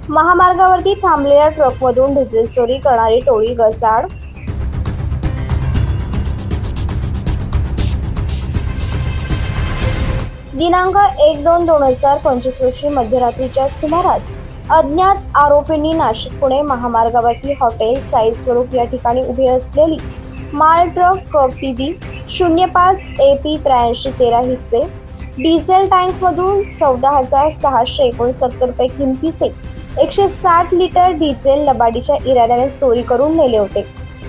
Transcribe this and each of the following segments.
महामार्गावरती थांबलेल्या ट्रकमधून डिझेल चोरी करणारी टोळी गसाड. दिनांक 1-2-2025 रोजी मध्यरात्रीच्या सुमारास अज्ञात आरोपींनी नाशिक पुणे महामार्गावरती हॉटेल साई स्वरूप या ठिकाणी उभी असलेली माल ट्रक PB 05 AP 8313 हिचे डिझेल टँकमधून 14,669 रुपये किमतीचे 160 लिटर डिझेल लबाडीच्या इराद्याने चोरी करून नेले होते.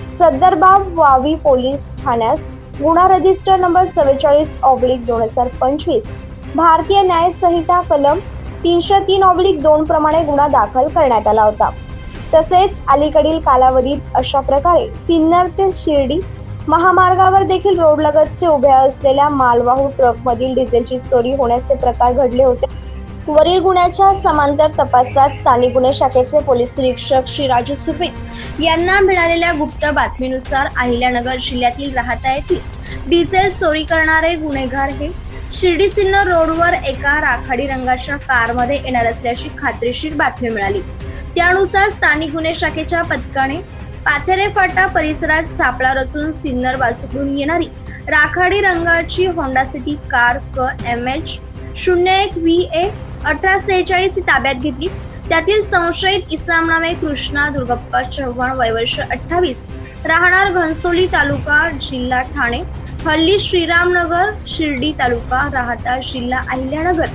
सदर बाब वावी पोलीस ठाण्यास गुन्हा रजिस्टर नंबर 44/2025 भारतीय न्याय संहिता कलम 303/2 प्रमाणे गुन्हा दाखल करण्यात आला होता. तसेच अलीकडील कालावधीत अशा प्रकारे सिन्नर ते शिर्डी महामार्गावर देखील रोडलगतचे उभ्या असलेल्या मालवाहू ट्रकमधील डिझेलची चोरी होण्याचे प्रकार घडले होते. वरील गुन्ह्याच्या समांतर तपासात स्थानिक गुन्हे शाखेचे पोलीस निरीक्षक श्री राजू सुर्वे यांना मिळालेल्या गुप्त बातमीनुसार अहिल्यानगर जिल्ह्यातील राहता येथील डिझेल चोरी करणारे गुन्हेगार हे शिर्डी सिन्नर रोडवर एका राखाडी रंगाच्या कारमध्ये येणार असल्याची खात्रीशीर बातमी मिळाली. त्यानुसार स्थानिक गुन्हे शाखेच्या पथकाने पाथेरे फाटा परिसरात सापळा रचून सिन्नर बाजूकडून येणारी राखाडी रंगाची Honda city car MH 01 VA 1846 ताब्यात घेतली. त्यातील संशयित इसम नामे कृष्णा दुर्गप्पा चव्हाण वय वर्ष 28 राहणार घनसोली तालुका जिल्हा ठाणे हल्ली श्रीरामनगर शिर्डी तालुका राहता जिल्हा अहिल्यानगर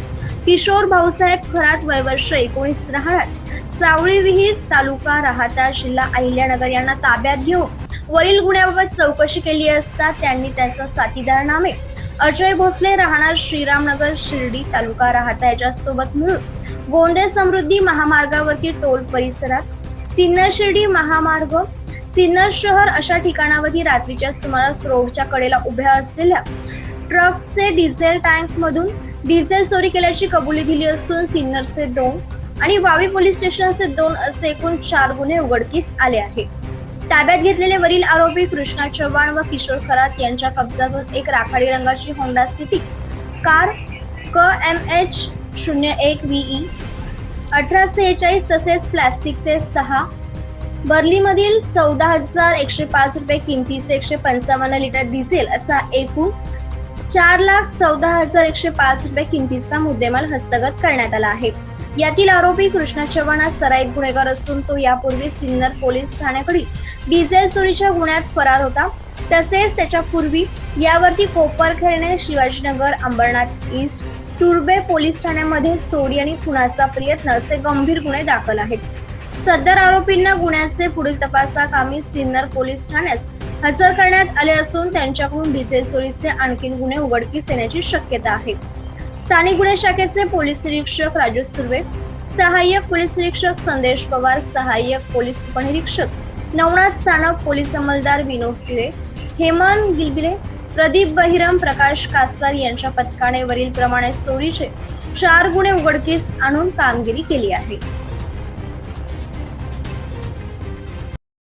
किशोर भाऊसाहेब खरात वय वर्ष 19 राहणार सावळी विहीर तालुका राहता जिल्हा अहिल्यानगर यांना ताब्यात घेऊन वरील गुन्ह्याबाबत चौकशी केली असता त्यांनी त्याचा साथीदार नामे अजय भोसले राहणार श्रीरामनगर शिर्डी तालुका राहता याच्या सोबत मिळून गोंदे समृद्धी महामार्गावरती टोल परिसरात सिन्नर शिर्डी महामार्ग सिन्नर शहर अशा ठिकाणावरती रात्रीच्या सुमारास रोडच्या कडेला उभ्या असलेल्या ट्रकचे डिझेल टँक मधून डिझेल चोरी केल्याची कबुली दिली असून सिन्नरचे 2 आणि वावी पोलीस स्टेशनचे 2 असे एकूण 4 गुन्हे उघडकीस आले आहेत. ताब्यात घेतलेले वरील आरोपी कृष्णा चव्हाण व किशोर खरात यांच्या कब्जातून एक राखाडी रंगाची Honda city car MH 01 VE 1846 तसेच प्लास्टिकचे 6 बर्लीमधील 14,105 रुपये किमतीचे 155 लिटर डिझेल असा एकूण 4,14,105 रुपये किमतीचा मुद्देमाल हस्तगत करण्यात आला आहे. यातील आरोपी कृष्णा चव्हाण हा सराईत गुन्हेगार असून तो यापूर्वी सिन्नर पोलीस ठाण्याकडील डिझेल चोरीच्या गुन्ह्यात फरार होता. तसेच त्याच्या पूर्वी यावरती कोपरखैरणे शिवाजीनगर अंबरनाथ ईस्ट तुर्बे पोलीस ठाण्यामध्ये चोरी आणि खुनाचा प्रयत्न असे गंभीर गुन्हे दाखल आहेत. सदर आरोपींना गुन्ह्याचे पुढील तपासाकामी सिन्नर पोलीस ठाण्यास हजर करण्यात आले असून त्यांच्याकडून डिझेल चोरीचे आणखी गुन्हे उघडकीस येण्याची शक्यता आहे. स्थानिक गुन्हे शाखेचे पोलीस निरीक्षक राजू सुर्वे, सहाय्यक पोलीस निरीक्षक संदेश पवार, सहाय्यक पोलीस उपनिरीक्षक नवनाथ सानप, पोलीस अंमलदार विनोद पिळे, हेमंत गिलबिले, प्रदीप बहिरम, प्रकाश कासार यांच्या पथकाने वरील प्रमाणे चोरीचे 4 गुन्हे उघडकीस आणून कामगिरी केली आहे.